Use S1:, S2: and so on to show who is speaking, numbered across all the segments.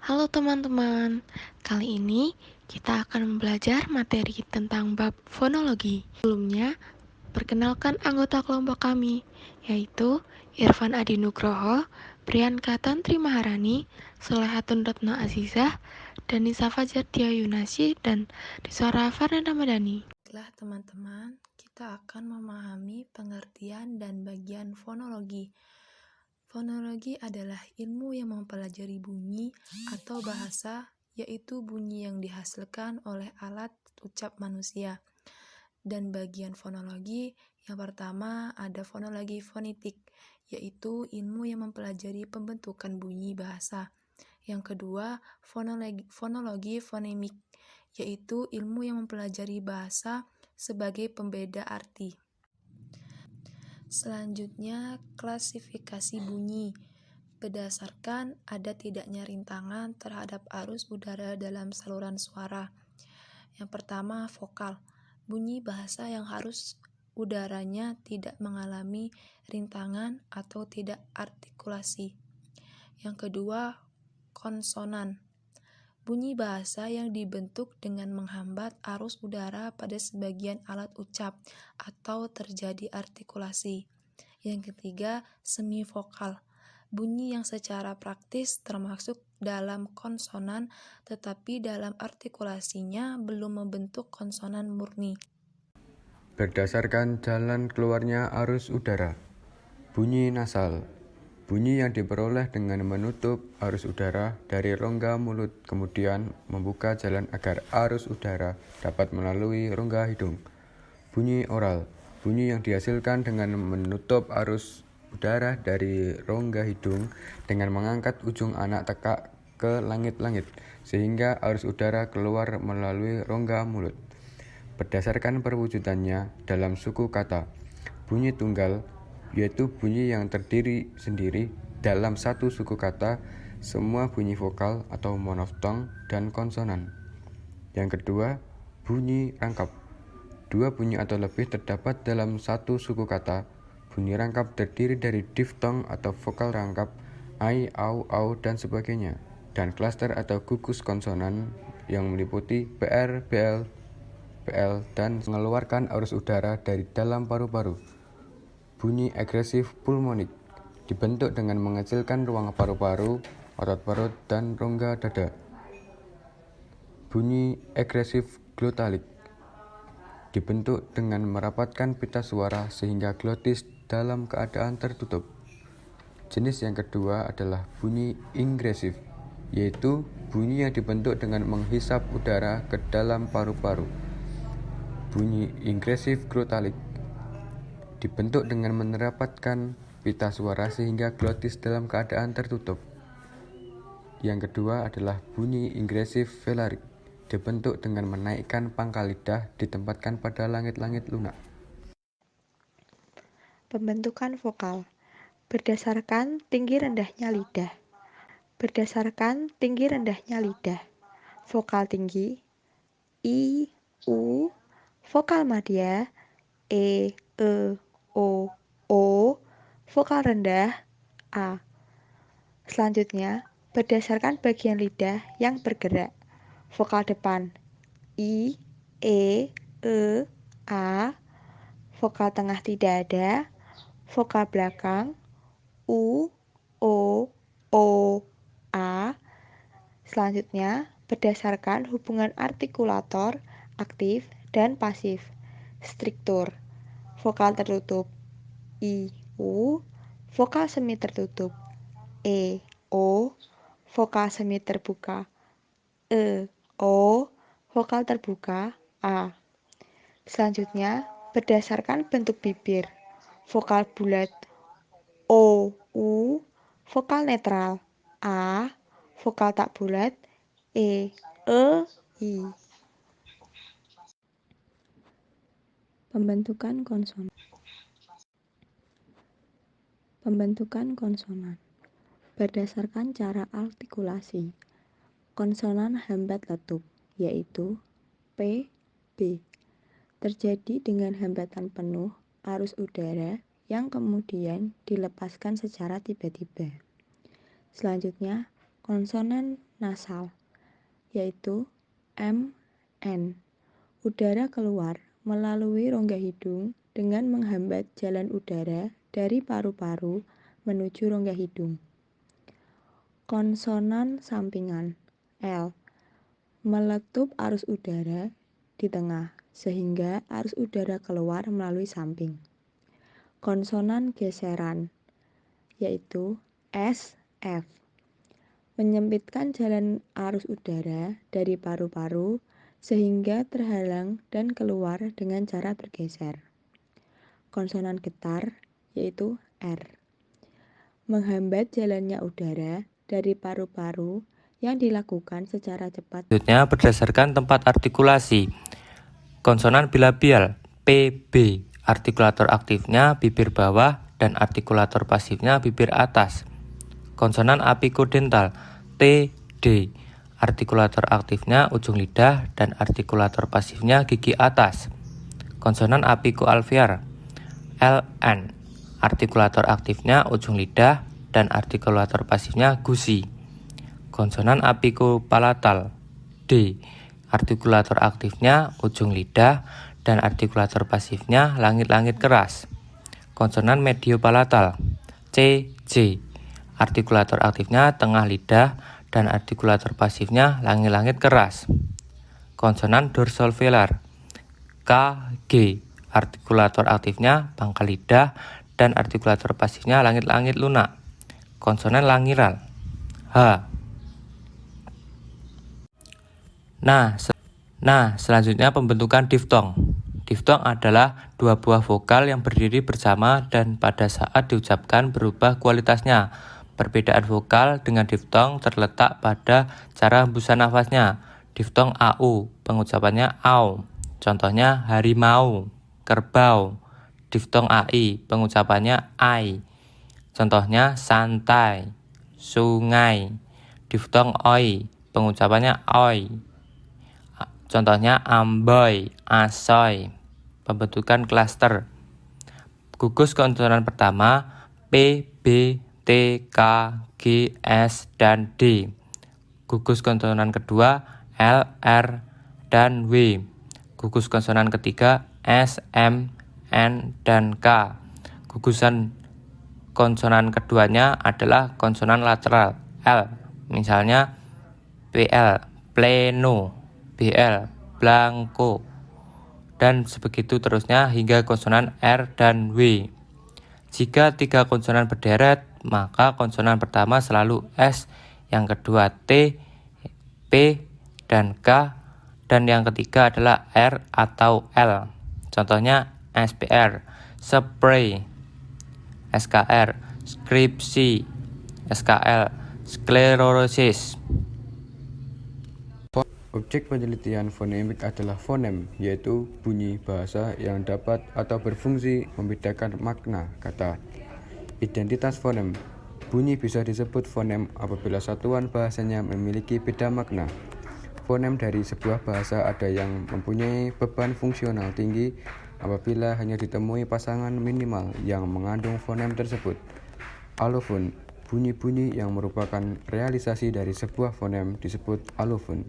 S1: Halo teman-teman, kali ini kita akan belajar materi tentang bab fonologi. Sebelumnya, perkenalkan anggota kelompok kami, yaitu Irfan Adi Nugroho, Priyanka Tantri Maharani, Solehatun Retno Azizah, dan Nisa Fajar Dia Yunasi, dan Disora Farnanda Madani.
S2: Baiklah teman-teman, kita akan memahami pengertian dan bagian fonologi. Fonologi adalah ilmu yang mempelajari bunyi atau bahasa, yaitu bunyi yang dihasilkan oleh alat ucap manusia. Dan bagian fonologi yang pertama ada fonologi fonitik, yaitu ilmu yang mempelajari pembentukan bunyi bahasa. Yang kedua, fonologi fonemik, yaitu ilmu yang mempelajari bahasa sebagai pembeda arti. Selanjutnya, klasifikasi bunyi. Berdasarkan ada tidaknya rintangan terhadap arus udara dalam saluran suara. Yang pertama, vokal. Bunyi bahasa yang harus udaranya tidak mengalami rintangan atau tidak artikulasi. Yang kedua, konsonan. Bunyi bahasa yang dibentuk dengan menghambat arus udara pada sebagian alat ucap atau terjadi artikulasi. Yang ketiga, semivokal. Bunyi yang secara praktis termasuk dalam konsonan tetapi dalam artikulasinya belum membentuk konsonan murni.
S3: Berdasarkan jalan keluarnya arus udara. Bunyi nasal. Bunyi yang diperoleh dengan menutup arus udara dari rongga mulut kemudian membuka jalan agar arus udara dapat melalui rongga hidung. Bunyi oral. Bunyi yang dihasilkan dengan menutup arus udara dari rongga hidung dengan mengangkat ujung anak tekak ke langit-langit sehingga arus udara keluar melalui rongga mulut. Berdasarkan perwujudannya dalam suku kata, bunyi tunggal yaitu bunyi yang terdiri sendiri dalam satu suku kata, semua bunyi vokal atau monoftong dan konsonan. Yang kedua, bunyi rangkap. Dua bunyi atau lebih terdapat dalam satu suku kata. Bunyi rangkap terdiri dari diftong atau vokal rangkap, ai, au, au, dan sebagainya, dan klaster atau gugus konsonan yang meliputi PR, BL, PL, dan mengeluarkan arus udara dari dalam paru-paru. Bunyi agresif pulmonik dibentuk dengan mengecilkan ruang paru-paru, otot perut, dan rongga dada. Bunyi agresif glotalik dibentuk dengan merapatkan pita suara sehingga glotis dalam keadaan tertutup. Jenis yang kedua adalah bunyi ingresif, yaitu bunyi yang dibentuk dengan menghisap udara ke dalam paru-paru. Bunyi ingresif glotalik dibentuk dengan menerapatkan pita suara sehingga glotis dalam keadaan tertutup. Yang kedua adalah bunyi ingresif velarik, dibentuk dengan menaikkan pangkal lidah ditempatkan pada langit-langit lunak.
S4: Pembentukan vokal berdasarkan tinggi rendahnya lidah. Berdasarkan tinggi rendahnya lidah, vokal tinggi I, U, vokal madya E, O, vokal rendah A. Selanjutnya, berdasarkan bagian lidah yang bergerak, vokal depan I, E, A, vokal tengah tidak ada, vokal belakang U, O, A. Selanjutnya, berdasarkan hubungan artikulator aktif dan pasif, struktur, vokal tertutup I, U, vokal semi tertutup O, vokal semi terbuka O, vokal terbuka A. Selanjutnya, berdasarkan bentuk bibir, vokal bulat O, U, vokal netral A, vokal tak bulat I.
S5: Pembentukan konsonan. Pembentukan konsonan berdasarkan cara artikulasi. Konsonan hambat letup, yaitu P, B, terjadi dengan hambatan penuh arus udara yang kemudian dilepaskan secara tiba-tiba. Selanjutnya, konsonan nasal, yaitu MN. Udara keluar melalui rongga hidung dengan menghambat jalan udara dari paru-paru menuju rongga hidung. Konsonan sampingan L meletup arus udara di tengah sehingga arus udara keluar melalui samping. Konsonan geseran yaitu SF menyempitkan jalan arus udara dari paru-paru sehingga terhalang dan keluar dengan cara bergeser. Konsonan getar yaitu R menghambat jalannya udara dari paru-paru yang dilakukan secara cepat.
S6: Selanjutnya berdasarkan tempat artikulasi. Konsonan bilabial PB, artikulator aktifnya bibir bawah dan artikulator pasifnya bibir atas. Konsonan apikodental TD, artikulator aktifnya ujung lidah dan artikulator pasifnya gigi atas. Konsonan apikoalvear LN, artikulator aktifnya ujung lidah dan artikulator pasifnya gusi. Konsonan apikopalatal D, artikulator aktifnya ujung lidah dan artikulator pasifnya langit-langit keras. Konsonan mediopalatal CJ, artikulator aktifnya tengah lidah dan artikulator pasifnya langit-langit keras. Konsonan dorsalvelar KG, artikulator aktifnya pangkal lidah dan artikulator pasifnya langit-langit lunak. Konsonan langiral H. Nah, selanjutnya pembentukan diftong. Diftong adalah dua buah vokal yang berdiri bersama dan pada saat diucapkan berubah kualitasnya. Perbedaan vokal dengan diftong terletak pada cara hembusan nafasnya. Diftong AU, pengucapannya AU. Contohnya harimau, kerbau. Diftong AI, pengucapannya AI. Contohnya santai, sungai. Diftong OI, pengucapannya OI. Contohnya amboy, asoy. Pembentukan klaster. Gugus konsonan pertama P, B, T, K, G, S, dan D. Gugus konsonan kedua L, R, dan W. Gugus konsonan ketiga S, M, N, dan K. Gugusan konsonan keduanya adalah konsonan lateral L, misalnya PL, pleno, BL, blanco, dan sebegitu terusnya hingga konsonan R dan W. Jika tiga konsonan berderet, maka konsonan pertama selalu S, yang kedua T, P, dan K, dan yang ketiga adalah R atau L. Contohnya SPR, spray, SKR, skripsi, SKL, sklerosis.
S3: Objek penelitian fonemik adalah fonem, yaitu bunyi bahasa yang dapat atau berfungsi membedakan makna kata. Identitas fonem. Bunyi bisa disebut fonem apabila satuan bahasanya memiliki beda makna. Fonem dari sebuah bahasa ada yang mempunyai beban fungsional tinggi apabila hanya ditemui pasangan minimal yang mengandung fonem tersebut. Alofon. Bunyi-bunyi yang merupakan realisasi dari sebuah fonem disebut alofon.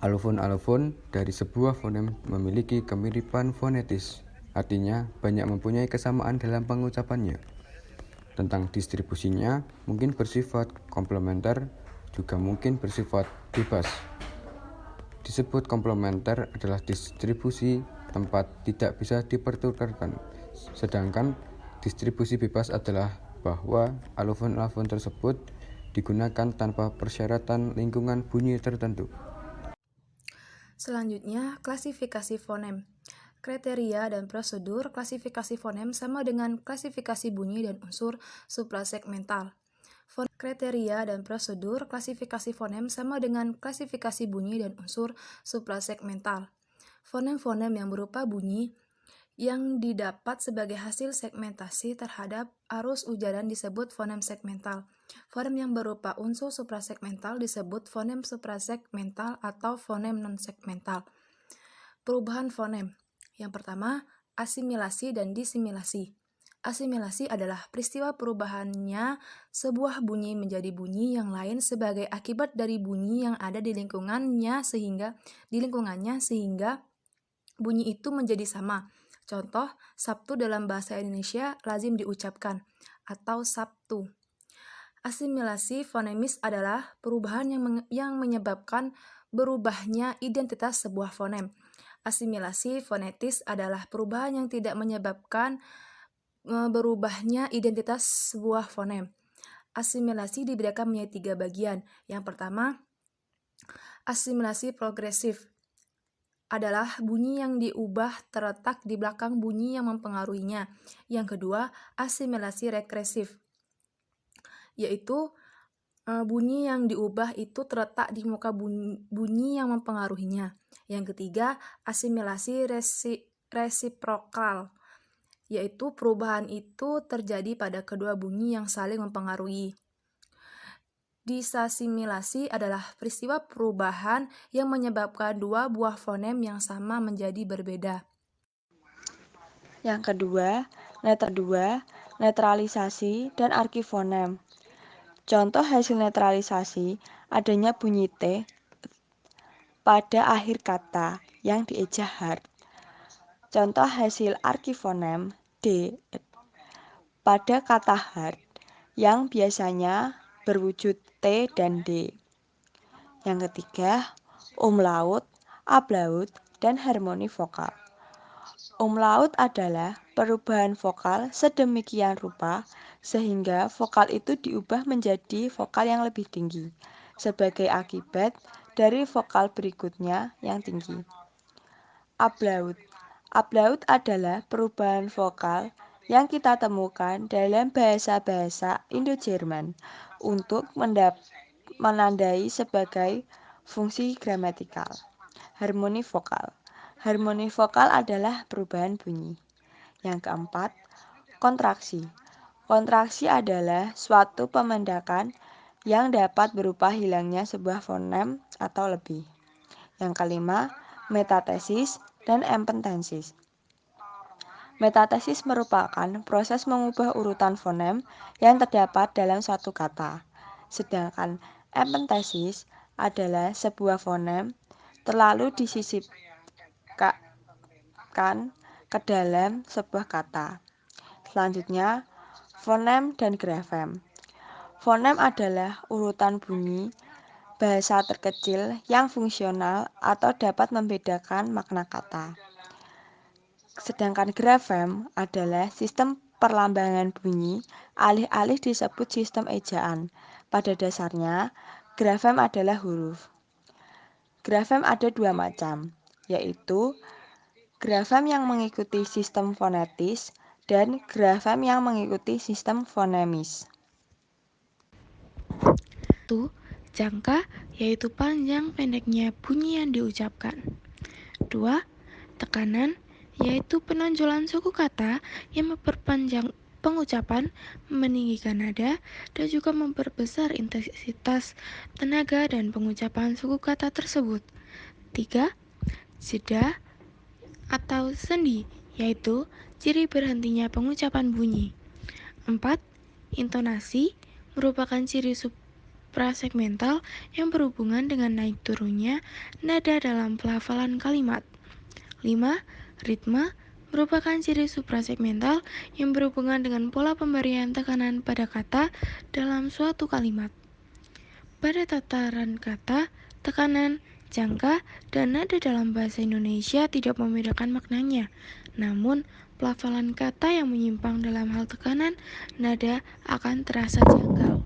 S3: Alofon-alofon dari sebuah fonem memiliki kemiripan fonetis, artinya banyak mempunyai kesamaan dalam pengucapannya. Tentang distribusinya, mungkin bersifat komplementer, juga mungkin bersifat bebas. Disebut komplementer adalah distribusi tempat tidak bisa dipertukarkan, sedangkan distribusi bebas adalah bahwa alofon-alofon tersebut digunakan tanpa persyaratan lingkungan bunyi tertentu.
S2: Selanjutnya, klasifikasi fonem. Kriteria dan prosedur klasifikasi fonem sama dengan klasifikasi bunyi dan unsur suprasegmental. Kriteria dan prosedur klasifikasi fonem sama dengan klasifikasi bunyi dan unsur suprasegmental. Fonem-fonem yang berupa bunyi yang didapat sebagai hasil segmentasi terhadap arus ujaran disebut fonem segmental. Fonem yang berupa unsur suprasegmental disebut fonem suprasegmental atau fonem non-segmental. Perubahan fonem. Yang pertama, asimilasi dan disimilasi. Asimilasi adalah peristiwa perubahannya sebuah bunyi menjadi bunyi yang lain sebagai akibat dari bunyi yang ada di lingkungannya sehingga bunyi itu menjadi sama. Contoh, Sabtu dalam bahasa Indonesia lazim diucapkan atau Sabtu. Asimilasi fonemis adalah perubahan yang menyebabkan berubahnya identitas sebuah fonem. Asimilasi fonetis adalah perubahan yang tidak menyebabkan berubahnya identitas sebuah fonem. Asimilasi dibedakan menjadi 3 bagian. Yang pertama, asimilasi progresif adalah bunyi yang diubah terletak di belakang bunyi yang mempengaruhinya. Yang kedua, asimilasi regresif, yaitu bunyi yang diubah itu terletak di muka bunyi yang mempengaruhinya. Yang ketiga, asimilasi resiprokal, yaitu perubahan itu terjadi pada kedua bunyi yang saling mempengaruhi. Disasimilasi adalah peristiwa perubahan yang menyebabkan dua buah fonem yang sama menjadi berbeda.
S5: Yang kedua, netralisasi dan arkifonem. Contoh hasil netralisasi adanya bunyi T pada akhir kata yang dieja hard. Contoh hasil arkifonem D pada kata hard yang biasanya berwujud T dan D. Yang ketiga, umlaut, ablaut, dan harmoni vokal. Umlaut adalah perubahan vokal sedemikian rupa sehingga vokal itu diubah menjadi vokal yang lebih tinggi sebagai akibat dari vokal berikutnya yang tinggi. Ablaut adalah perubahan vokal yang kita temukan dalam bahasa-bahasa Indo-Jerman untuk menandai sebagai fungsi gramatikal. Harmoni vokal. Harmoni vokal adalah perubahan bunyi. Yang keempat, kontraksi. Kontraksi adalah suatu pemendakan yang dapat berupa hilangnya sebuah fonem atau lebih. Yang kelima, metatesis dan empentesis. Metatesis merupakan proses mengubah urutan fonem yang terdapat dalam suatu kata. Sedangkan empentesis adalah sebuah fonem terlalu disisipkan ke dalam sebuah kata. Selanjutnya, fonem dan grafem. Fonem adalah urutan bunyi bahasa terkecil yang fungsional atau dapat membedakan makna kata. Sedangkan grafem adalah sistem perlambangan bunyi, alih-alih disebut sistem ejaan. Pada dasarnya, grafem adalah huruf. Grafem ada 2 macam, yaitu grafem yang mengikuti sistem fonetis dan grafem yang mengikuti sistem fonemis.
S1: Jangka, yaitu panjang pendeknya bunyi yang diucapkan. 2. Tekanan, yaitu penonjolan suku kata yang memperpanjang pengucapan, meninggikan nada, dan juga memperbesar intensitas, tenaga, dan pengucapan suku kata tersebut. 3. Jeda atau sendi, yaitu ciri berhentinya pengucapan bunyi. 4. Intonasi, merupakan ciri suprasegmental yang berhubungan dengan naik turunnya nada dalam pelafalan kalimat. 5. Ritme, merupakan ciri suprasegmental yang berhubungan dengan pola pemberian tekanan pada kata dalam suatu kalimat. Pada tataran kata, tekanan, jangka, dan nada dalam bahasa Indonesia tidak membedakan maknanya. Namun, pelafalan kata yang menyimpang dalam hal tekanan, nada akan terasa janggal.